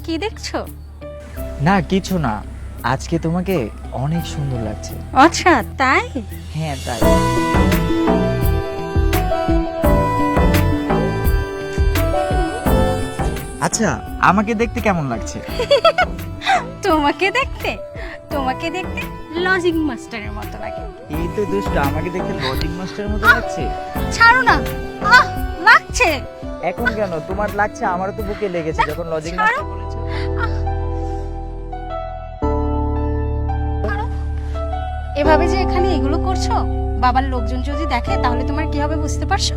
কি দেখছো? না কিছু না, আজকে তোমাকে অনেক সুন্দর লাগছে। আচ্ছা তাই? হ্যাঁ তাই। আচ্ছা আমাকে দেখতে কেমন লাগছে? তোমাকে দেখতে লজিক মাস্টারের মতো লাগে। এই তো দুষ্ট, আমাকে দেখতে লজিক মাস্টারের মতো লাগছে। ছাড়ো না, লাগছে। এখন কেন তোমার লাগছে? আমারও তো বুকে লেগেছে যখন লজিক মাস্টার বলেছো। এভাবে যে এখানে এগুলো করছো, বাবার লোকজন যদি দেখে তাহলে তোমার কি হবে বুঝতে পারছো?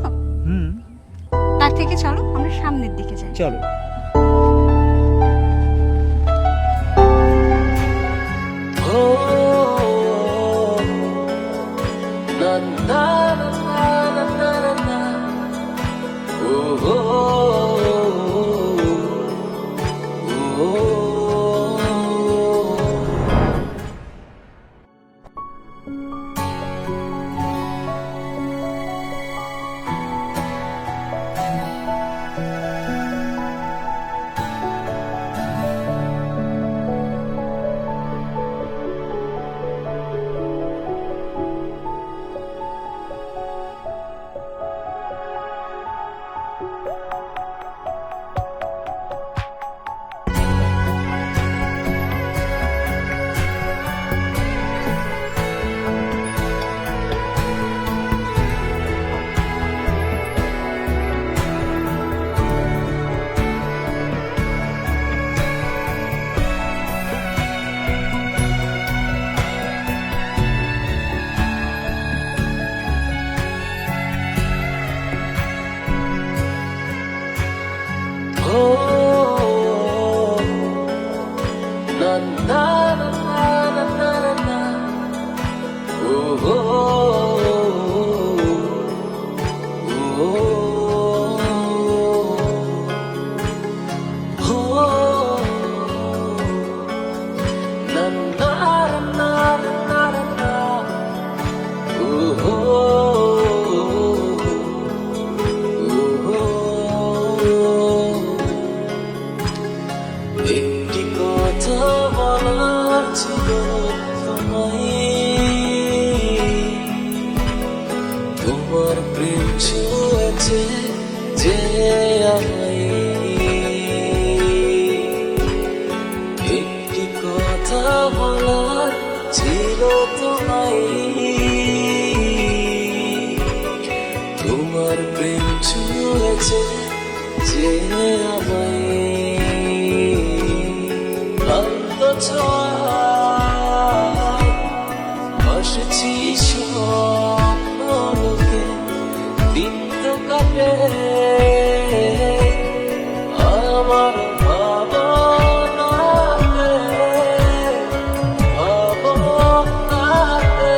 তার থেকে চলো আমরা সামনের দিকে যাই। চলো। একটি কথা বলার ছিল তোমায়, তোমার প্রেম ছুঁয়েছে যে আমায়। একটি কথা বলার ছিল তোমায়, তোমার প্রেম ছুঁয়েছে যে আমায়। বসেছি স্বপ্নলোকে, দিন তো কাটে আমার ভাবনাতে, ভাবনাতে।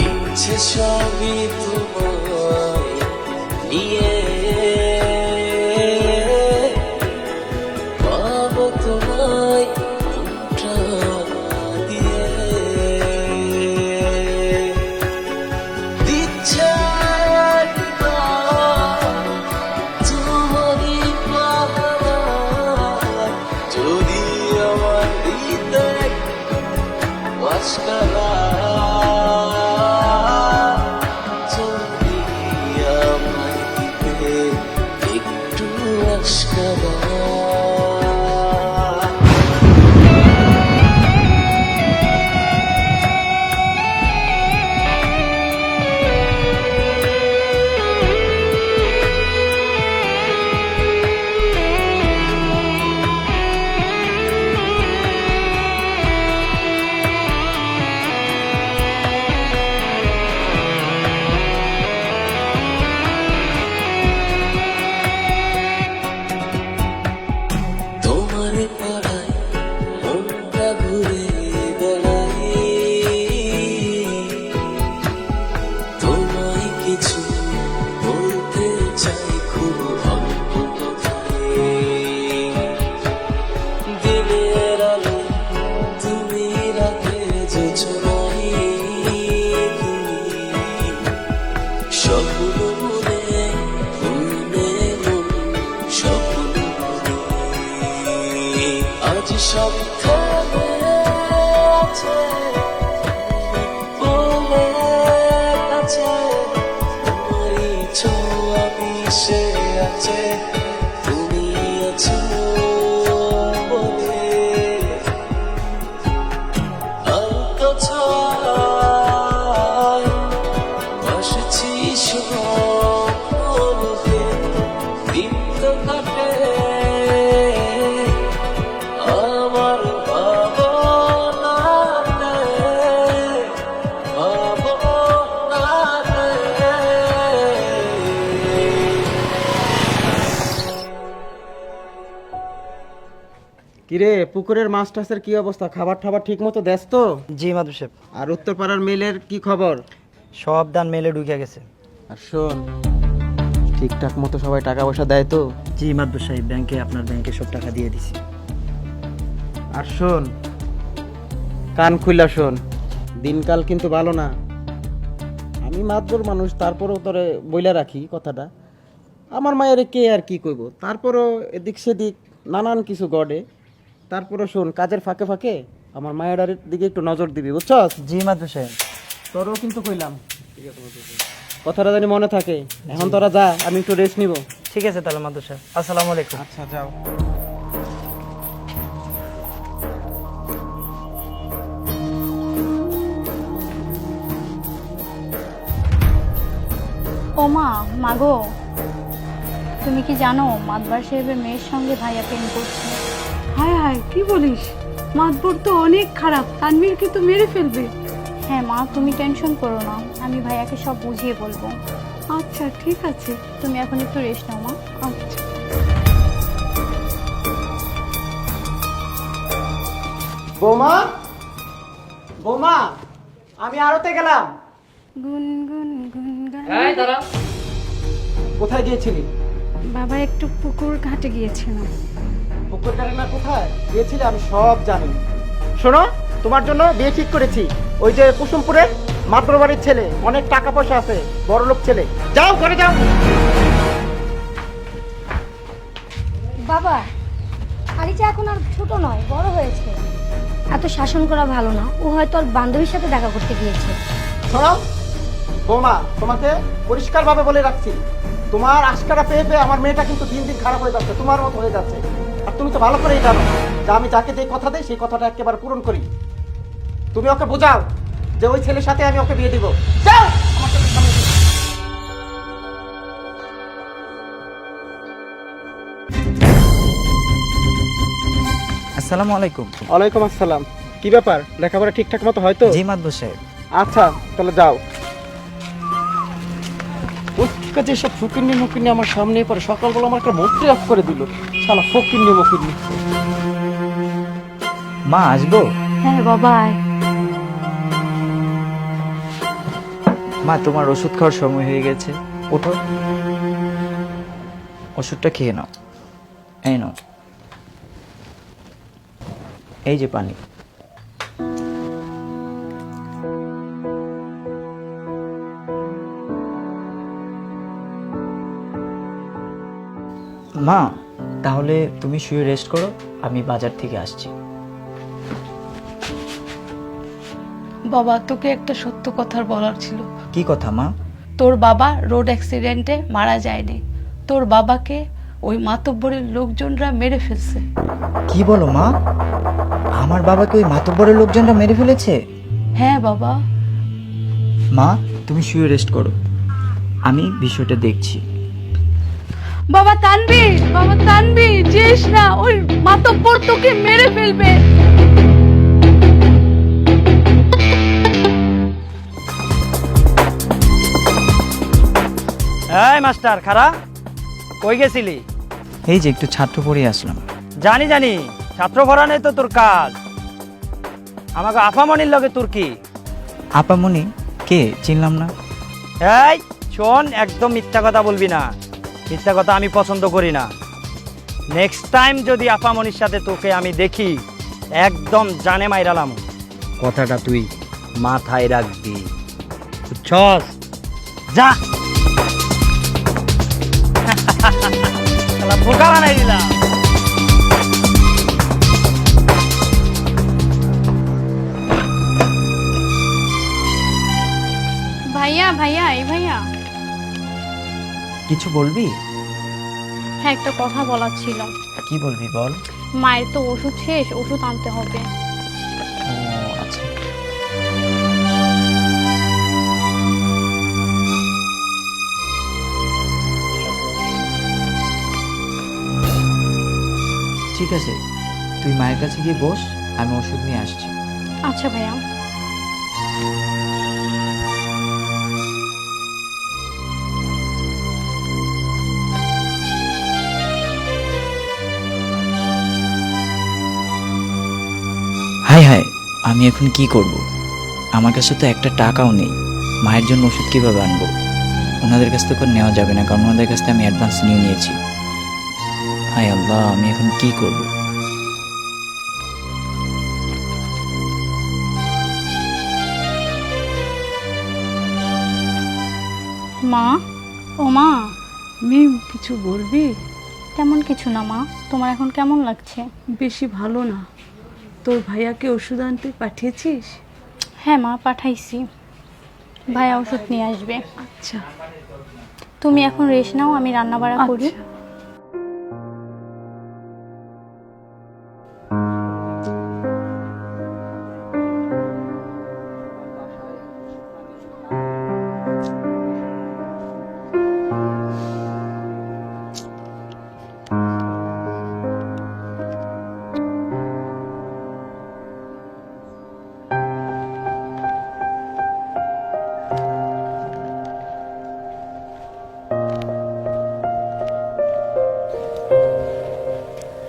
ইচ্ছে সবই তোমায় নিয়ে, পাবো তোমায় মনটা দিয়ে। দিচ্ছে তোমারই পাহারায়, যদি আমার হৃদয় মাঝখানা একটু আশকারা। কিরে পুকুরের মাছ টাছের কি অবস্থা? খাবার টাবার ঠিক মতো দেস তো? জি মাদুর সাহেব, আর উত্তরপাড়ার মেলের কি খবর? সব দান মেলে ঢুকে গেছে। আর শোন, ঠিকঠাক মতো সবাই টাকা পয়সা দেয় তো? জি মাদুর সাহেব, আপনার ব্যাংকে সব টাকা দিয়ে দিছি। আর শোন, কান খুইলা শোন, দিনকাল কিন্তু ভালো না। আমি মাতবর মানুষ, তারপরেও তোরে বইলা রাখি কথাটা। আমার মায়ের কে আর কি কইব, তারপরও এদিক সেদিক নানান কিছু গড়ে। তারপরে শোন, কাজের ফাঁকে ফাঁকে আমার মায়ের দিকে একটু নজর দিবি, বুঝছস? জি মাদুর সাহেব। তোরও কিন্তু কইলাম, কথাটা জানি মনে থাকে। এখন তোরা যা, আমি একটু রেস্ট নিব। ঠিক আছে তাহলে মাদুর সাহেব, আসসালামু আলাইকুম। আচ্ছা যাও। ও মা, মাগো, তুমি কি জানো মাতবার সাহেবের মেয়ের সঙ্গে ভাইয়া প্রেম করছে? হায় হায়, কি বলিস? মাতবর তো অনেক খারাপ, তানভীরকে তো মেরে ফেলবে। হ্যাঁ মা, তুমি টেনশন করো না, আমি ভাইয়াকে সব বুঝিয়ে বলবো। আচ্ছা ঠিক আছে। তুমি এখন একটু রেস্ট নাও মা। আচ্ছা। বৌমা, বৌমা, আমি আড়তে গেলাম। গুন গুন গুন গান। কোথায় গিয়েছিলি? বাবা একটু পুকুর ঘাটে গিয়েছিলাম। পুকুর কাটে না, কোথায় গিয়েছিলে আমি সব জানি। শোনো, তোমার জন্য বিয়ে ঠিক করেছি। ওই যে কুসুমপুরের মাতবর বাড়ির ছেলে, অনেক টাকা পয়সা আছে, বড় লোক ছেলে। যাও ঘরে যাও। বাবা, আরিচা এখন আর ছোট নয়, বড় হয়েছে। এত শাসন করা ভালো না, ও হয়তো ওর বান্ধবীর সাথে দেখা করতে গিয়েছে। শোনো বৌমা, তোমাকে পরিষ্কারভাবে বলে রাখছি, তোমার আশকারা পেয়ে পেয়ে আমার মেয়েটা কিন্তু দিন দিন খারাপ হয়ে যাচ্ছে, তোমার মতো হয়ে যাচ্ছে। আর তুমি তো ভালো করেই জানো যে আমি যাকে যে কথা দেই সেই কথাটা একেবারে পূরণ করি। তুমি ওকে বোঝাও যে ওই ছেলের সাথে আমি ওকে বিয়ে দিব। যাও আমার চোখের সামনে থেকে। আসসালামু আলাইকুম। ওয়ালাইকুম আসসালাম। কি ব্যাপার, লেখাপড়া ঠিকঠাক মতো হয় তো? জি মাদবর সাহেব। আচ্ছা তাহলে যাও। কাজে সব ফকিন্নি মকিন্নি আমার সামনে পরে সকালবেলা আমার একটা মন্ত্রী অফ করে দিল। শালা ফকিন্নি মকিন্নি। মা আসবো? হ্যাঁ বাবা, আয়। মা তোমার ওষুধ খাওয়ার সময় হয়ে গেছে, ওঠো, ওষুধটা খেয়ে নাও। এই নাও, এই যে পানি। মা তাহলে তুমি শুয়ে রেস্ট করো, আমি বাজার থেকে আসছি। বাবা, তোকে একটা সত্য কথা বলার ছিল। কি কথা মা? তোর বাবা রোড অ্যাক্সিডেন্টে মারা যায়নি, তোর বাবাকে ওই মাতব্বরের লোকজনরা মেরে ফেলছে। কি বলো মা? আমার বাবাকে ওই মাতব্বরের লোকজনরা মেরে ফেলেছে? হ্যাঁ বাবা। মা তুমি শুয়ে রেস্ট করো, আমি বিষয়টা দেখছি। বাবা তানভীর, বাবা তানভীর, যেস না, ওই মাতব্বর তোকে মেরে ফেলবে। এই মাস্টার খারা, কই গেছিলি? এই যে একটু ছাত্র পড়ে আসলাম। জানি জানি, ছাত্র ভরানে তো তোর কাজ। আমাকে আফামনির লগে তোর কি? আপামনি কে? চিনলাম না। এই শোন, একদম মিথ্যা কথা বলবি না, মিথ্যা কথা আমি পছন্দ করি না। নেক্সট টাইম যদি আফামনির সাথে তোকে আমি দেখি, একদম জানে মাইরালাম। কথাটা তুই মাথায় রাখবি, বুঝছস? যা। শালা বোকা বানাই দিলাম। ভাইয়া ভাইয়া, এই ভাইয়া। কিছু বলবি? হ্যাঁ, একটা কথা বলার ছিল। কি বলবি বল। মায়ের তো ওষুধ শেষ, ওষুধ আনতে হবে। ও আচ্ছা, ঠিক আছে, তুই মায়ের কাছে গিয়ে বস, আমি ওষুধ নিয়ে আসছি। আচ্ছা ভাইয়া। আমি এখন কি করব? আমার কাছে তো একটা টাকাও নেই। মায়ের জন্য ওষুধ কীভাবে আনবো? ওনাদের কাছ থেকে নেওয়া যাবে না, কারণ ওনাদের কাছ থেকে আমি অ্যাডভান্স নিয়ে নিয়েছি। হায় আল্লাহ, আমি এখন কি করব? মা, ও মা, মিম, কিছু বলবি? তেমন কিছু না মা। তোমার এখন কেমন লাগছে? বেশি ভালো না। তোর ভাইয়াকে ওষুধ আনতে পাঠিয়েছিস? হ্যাঁ মা, পাঠাইছি। ভাইয়া ওষুধ নিয়ে আসবে। আচ্ছা তুমি এখন রেস্ট নাও, আমি রান্না বাড়া করি। আচ্ছা।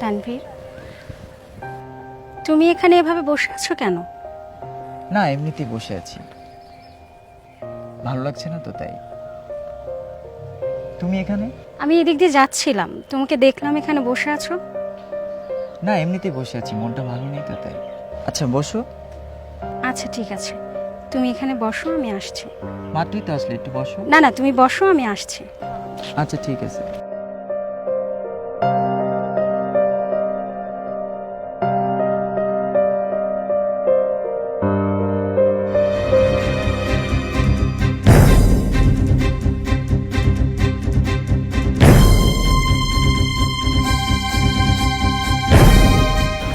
তানভীর, তুমি এখানে এভাবে বসে আছো কেন? না, এমনিতেই বসে আছি, ভালো লাগছে না তো তাই। তুমি এখানে? আমি এদিক দিয়ে যাচ্ছিলাম, তোমাকে দেখলাম এখানে বসে আছো। না, এমনিতেই বসে আছি, মনটা ভালো নেই তো তাই। আচ্ছা বসো। আচ্ছা ঠিক আছে, তুমি এখানে বসো, আমি আসছি। মাত্রই তো আসলে, একটু বসো। না না, তুমি বসো, আমি আসছি। আচ্ছা ঠিক আছে।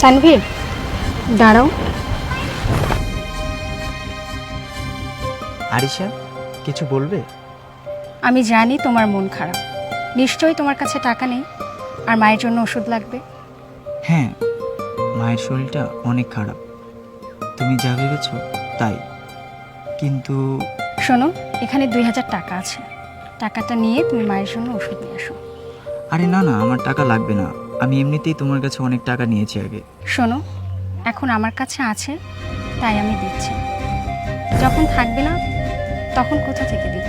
তানভীর, দাঁড়াও। আরিশা, কিছু বলবে? আমি জানি তোমার মন খারাপ, নিশ্চয়ই তোমার কাছে টাকা নেই, আর মায়ের জন্য ওষুধ লাগবে। হ্যাঁ, মায়ের শরীরটা অনেক খারাপ, তুমি যা ভেবেছো তাই। কিন্তু শোনো, এখানে 2000 টাকা আছে, টাকাটা নিয়ে তুমি মায়ের জন্য ওষুধ নিয়ে আসো। আরে না না, আমার টাকা লাগবে না, আমি এমনিতেই তোমার কাছে অনেক টাকা নিয়েছি আগে। শোনো, এখন আমার কাছে আছে তাই আমি দিচ্ছি, যখন থাকবে না তখন কোথা থেকে দিব?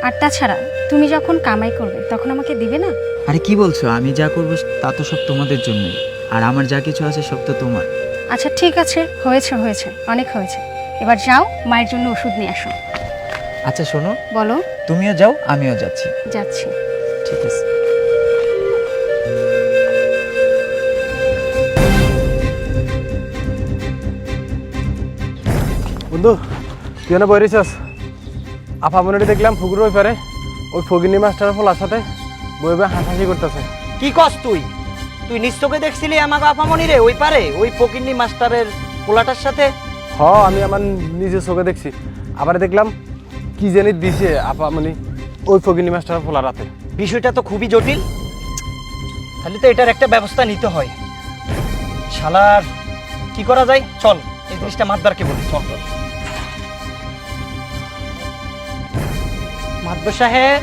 আর তাছাড়া তুমি যখন কামাই করবে তখন আমাকে দিবে না? আরে কি বলছো? আমি যা করবো তা তো সব তোমাদের জন্যই, আর আমার যা কিছু আছে সব তো তোমার। আচ্ছা ঠিক আছে, হয়েছে হয়েছে, অনেক হয়েছে, এবার যাও মায়ের জন্য ওষুধ নিয়ে আসো। আচ্ছা শোনো, বলো। তুমিও যাও, আমিও যাচ্ছি। যাচ্ছি। ঠিক আছে। বন্ধু, তুই না বই রেছিস? আপা মনে দেখলাম পুকুর ওই পারে ওই ফগিনী মাস্টারের ফলার সাথে বই বই হাসাহাসি করতেছে। কি কস তুই? তুই নিশ্চয়ই দেখছিলি আমাকে আপামনি রে ওই পারে ওই ফকিন্নি মাস্টারের পোলাটার সাথে? হ, আমি আমার নিজের চোখে দেখছি। আবার দেখলাম কি জানি দিছে আপা মানে ওই ফগিনী মাস্টারের ফোলা রাতে। বিষয়টা তো খুবই জটিল, তাহলে তো এটার একটা ব্যবস্থা নিতে হয়। শালার কি করা যায়? চল এই জিনিসটা মাতবারকে বলি। চল মাতবর সাহেব,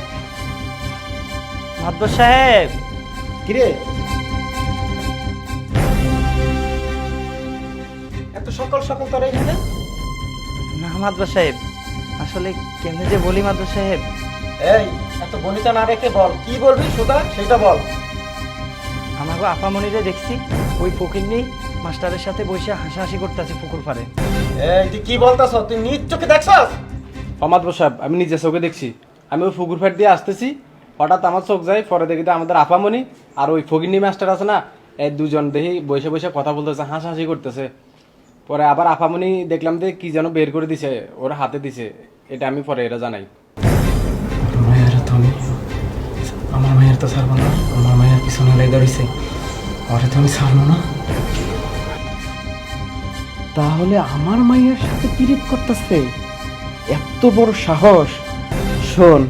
মাতবর সাহেব। কিরে, এত সকাল সকাল তোর এখানে? না মাতবর সাহেব, আসলে কেমনে যে বলি মাতবর সাহেব। এই এত বনিতা না রেখে বল, কি বলবি সুদা সেটা বল। আমাকে আপামনিরে দেখছি ওই ফকিন্নি মাস্টারের সাথে বসে হাসাহাসি করতেছে পুকুর পাড়ে। এই তুই কি বলতাছ? তুই নিজ চোখে দেখছস? অমাদ সাহেব, আমি নিজের চোখে দেখছি। আমি ওই পুকুর ফেট দিয়ে আসতেছি, হঠাৎ আমার চোখ যায়, পরে দেখি আমাদের আপামনি আর ওই ফগিনী মাস্টার আছে না, এই দুজন দেখি বসে বসে কথা বলতেছে, হাসাহাসি করতেছে। পরে আবার আপামনি দেখলাম যে কি যেন বের করে দিছে, ওরা হাতে দিছে। এটা আমি পরে এরা জানাই। মায়ের তো আমি আমার মায়ের তো ছাড়বো না, আমার মায়ের পিছনে লেগে ধরেছে, ওরে তো আমি ছাড়বো না। তাহলে আমার মায়ের সাথে পিরিত করতেছে? এত বড় সাহস! শোন,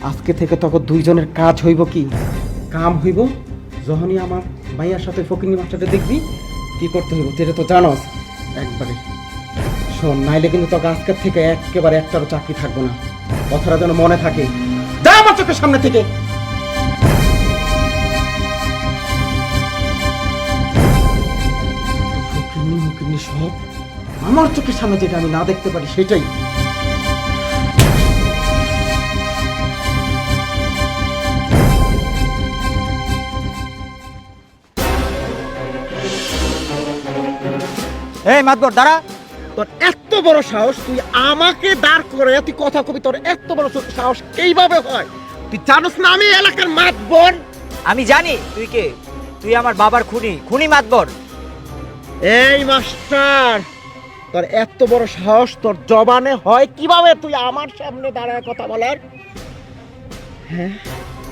আজকে থেকে তখন দুইজনের কাজ হইব কি কাম হইব। যখনই আমার মাইয়ার সাথে ফকিনী মাস্টারটা দেখবি কি করতে হইব সেটা তো জানোস একবারে। শোন, নাইলে কিন্তু তোকে আজকের থেকে একেবারে একটারও চাকরি থাকবো না, কথাটা যেন মনে থাকে। যা আমার চোখের সামনে থেকে। ফকিনী মুকিনী সব আমার চোখের সামনে যেটা আমি না দেখতে পারি সেটাই। এই মাতবর দাঁড়া। তোর এত বড় সাহস, তুই আমাকে দাঁড় করে তুই কথা কবি, তোর এত বড় সাহস এইভাবে হয়? তুই জানোস না আমি এলাকার মাতবর? আমি জানি তুই কে, তুই আমার বাবার খুনি মাতবর। এই মাস্টার, তোর এত বড় সাহস তোর জবানে হয় কিভাবে তুই আমার সামনে দাঁড়ায় কথা বলার?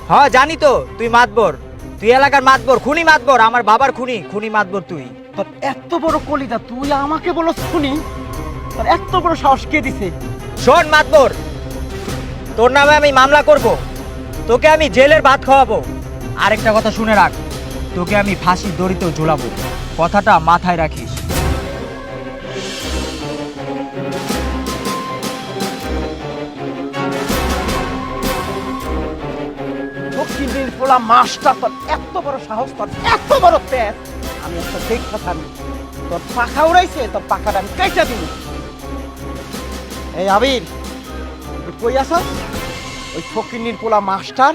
হ্যাঁ জানি তো তুই মাতবর, তুই এলাকার মাতবর, খুনি মাতবর, আমার বাবার খুনি মাতবর তুই। তোর এত বড় কলিজা, তুই আমাকে বলস শুনি? তোর এত বড় সাহস কে দিছে? শোন মাতবর, তোর নামে আমি মামলা করব, তোকে আমি জেলের ভাত খাওয়াবো। আরেকটা কথা শুনে রাখ, তোকে আমি ফাঁসির দড়িতেও ঝোলাবো, কথাটা মাথায় রাখিস। দক্ষিণের পোলা মাস্টার, তোর এত বড় সাহস, তোর এত বড় পেট, আমি একটা দেখতে থাকি তোর পাখা উড়াইছে, তোর পাখাটা আমি কেটে দিব। এই আবির, তুই কই আছস? ওই ফকিন্নির পোলা মাস্টার,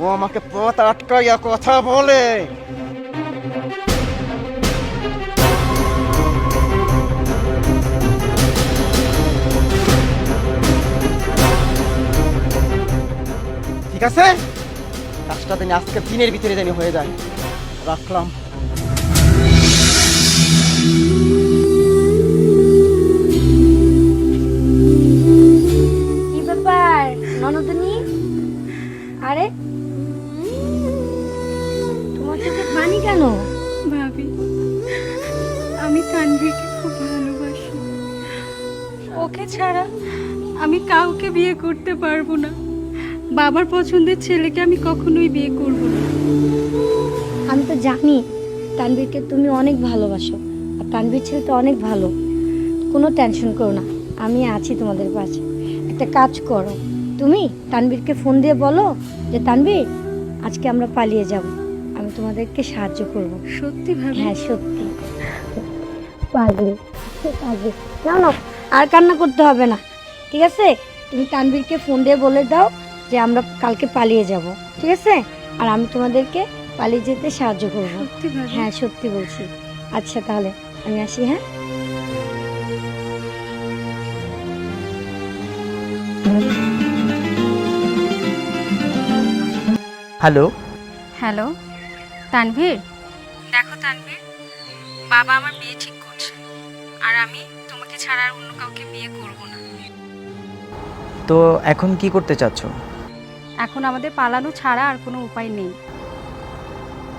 ও আমাকে পথ আটকাইয়া কথা বলে। ঠিক আছে, কাজটা দিন আজকে দিনের ভিতরে জানি হয়ে যায়। রাখলাম। কি ব্যাপার ননদনী? আরে তোমার চোখে পানি কেন? ভাবি, আমি তানভীরকে খুব ভালোবাসি। ওকে ছাড়া আমি কাউকে বিয়ে করতে পারবো না। বাবার পছন্দের ছেলেকে আমি কখনোই বিয়ে করব না। আমি তো জানি তানভীরকে তুমি অনেক ভালোবাসো, আর তানভীর ছেলে তো অনেক ভালো। কোনো টেনশন করো না, আমি আছি তোমাদের পাশে। একটা কাজ করো, তুমি তানভীরকে ফোন দিয়ে বলো যে তানভীর আজকে আমরা পালিয়ে যাব, আমি তোমাদেরকে সাহায্য করব। সত্যি ভাবি? হ্যাঁ সত্যি পারবে, পারবে। না না, আর কান্না করতে হবে না, ঠিক আছে? তুমি তানভীরকে ফোন দিয়ে বলে দাও যে আমরা কালকে পালিয়ে যাব, ঠিক আছে? আর আমি তোমাদেরকে পালিয়ে যেতে সাহায্য করব। সত্যি ভাবি? হ্যাঁ সত্যি বলছি। আচ্ছা তাহলে আমি আসি। হ্যাঁ হ্যালো। হ্যালো তানভীর, দেখো তানভীর, বাবা আমার বিয়ে ঠিক করছে, আর আমি তোমাকে ছাড়া আর অন্য কাউকে বিয়ে করব না। তো এখন কি করতে চাচ্ছ? এখন আমাদের পালানো ছাড়া আর কোনো উপায় নেই।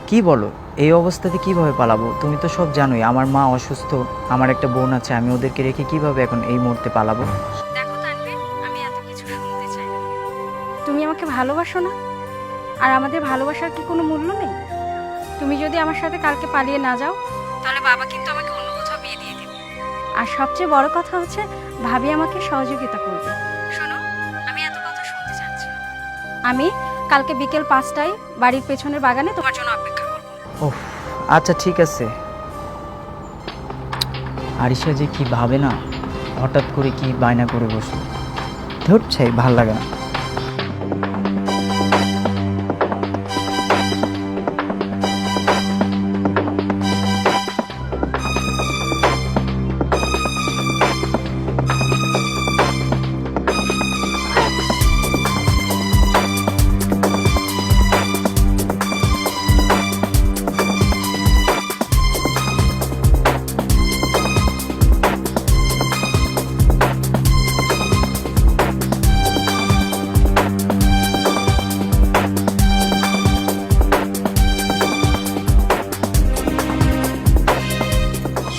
কি বলো, এই অবস্থাতে কিভাবে পালাবো? তুমি তো সব জানোই, আমার মা অসুস্থ, আমার একটা বোন আছে, আমি ওদেরকে রেখে কিভাবে এখন এই মুহূর্তে পালাবো? দেখো তানভীর, আমি এত কিছু শুনতে চাই না। তুমি আমাকে ভালোবাসো না? আর আমাদের ভালোবাসার কি কোনো মূল্য নেই? তুমি যদি আমার সাথে কালকে পালিয়ে না যাও, তাহলে বাবা কিন্তু আমাকে অন্য কোথাও বিয়ে দিয়ে দেবে। আর সবচেয়ে বড় কথা হচ্ছে, ভাবি আমাকে সহযোগিতা করবে। শোনো, আমি এত কথা শুনতে চাচ্ছি না। আমি কালকে বিকেল 5টায় বাড়ির পেছনের বাগানে তোমার জন্য অপেক্ষা করব। ওহ আচ্ছা ঠিক আছে। আরিশা যে কি ভাবে না, হঠাৎ করে কি বায়না করে বসে, ধর চাই, ভাল লাগে না।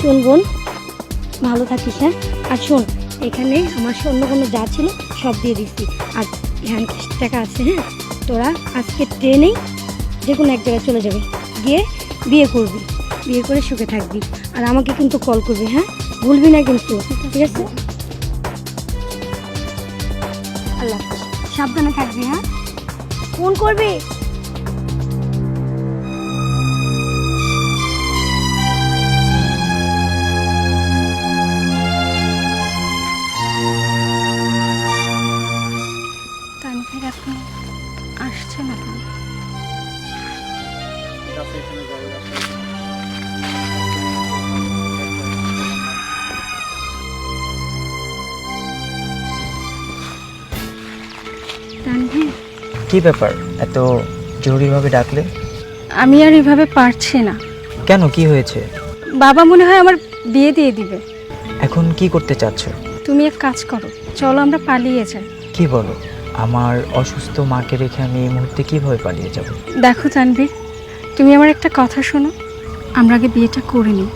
শোন বোন, ভালো থাকিস। হ্যাঁ, আর শোন, এখানে আমার স্বর্ণ কোনো যা ছিল সব দিয়ে দিচ্ছি, আর হ্যান্ড টাকা আছে। হ্যাঁ, তোরা আজকে ট্রেনেই যে কোনো এক জায়গায় চলে যাবে, গিয়ে বিয়ে করবি, বিয়ে করে সুখে থাকবি। আর আমাকে কিন্তু কল করবি, হ্যাঁ ভুলবি না কিন্তু, ঠিক আছে? আল্লাহ হাফেজ, সাবধানে থাকবি। হ্যাঁ, ফোন করবি। তানভীর, কি ব্যাপার এত জরুরিভাবে ডাকলে? আমি আর এভাবে পারছি না। কেন, কি হয়েছে? বাবা মনে হয় আমার বিয়ে দিয়ে দিবে। এখন কি করতে চাচ্ছ? তুমি এক কাজ করো, চলো আমরা পালিয়ে যাই। কি বলো? আমার অসুস্থ মাকে রেখে আমি এই মুহূর্তে কিভাবে পালিয়ে যাব? দেখো তানভীর, তুমি আমার একটা কথা শোনো, আমরা আগে বিয়েটা করে নিই।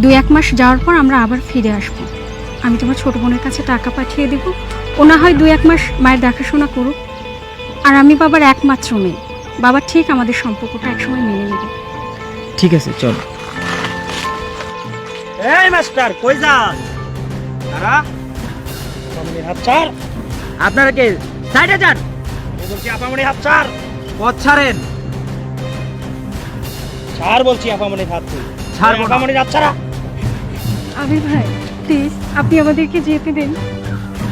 2-1 মাস যাওয়ার পর আমরা আবার ফিরে আসবো। আমি তোমার ছোট বোনের কাছে টাকা পাঠিয়ে দেবো, ও না হয় 2-1 মাস মায়ের দেখাশোনা করুক। আর আমি বাবার একমাত্র মেয়ে, বাবা ঠিক আমাদের সম্পর্কটা একসময় মেনে নেবে। ঠিক আছে, চলো। এই মাস্টার, কই যান? তারা আপামনির হাত ছাড়। আপনারা কে? সাইডে যান। বলছি আপামনির হাত ছাড়। পথ ছাড়েন। ছাড় বলছি আপামনির হাত। তুই ছাড়বো না। আপামনির হাত ছাড়া। আবির ভাই প্লিজ, আপনি আমাদেরকে যেতে দিন।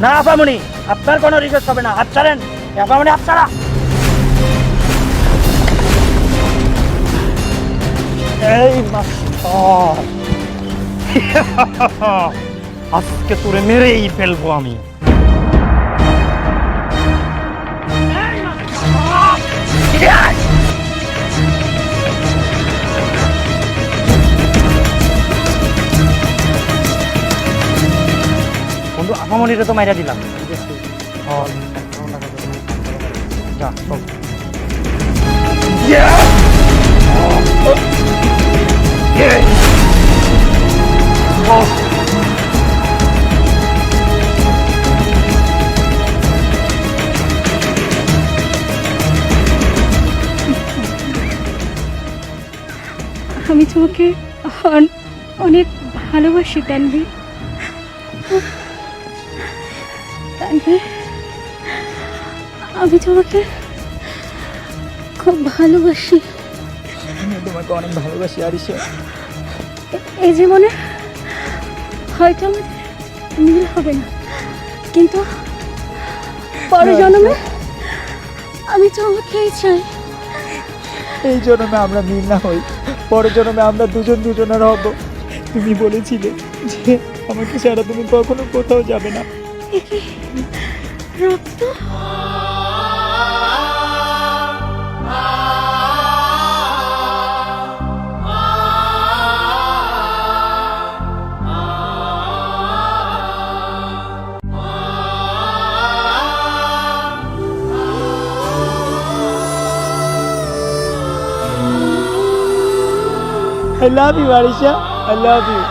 না আপামনি, আপনার কোনো রিকোয়েস্ট হবে না। হাত ছাড়েন। আপামনি হাত ছাড়া। এই মাস্টার, আজকে তোরে মেরেই ফেলবো আমি। বন্ধু, আপামনিরে তো মাইরা দিলাম। যা, চল। আমি তোমাকে অনেক ভালোবাসি তানভীর। তানভীর, আমি তোমাকে খুব ভালোবাসি। আমি তোমাকে অনেক ভালোবাসি আরিশা। এই জীবনে হয়তো আমাদের মিল হবে না, কিন্তু পরের জন্মে আমি তোমাকেই চাই। এই জন্মে আমরা মিল না হই, পরের জন্মে আমরা দুজনের হব। তুমি বলেছিলে যে আমাকে ছাড়া তুমি কখনো কোথাও যাবে না। রক্ত I love you, Arisha. I love you.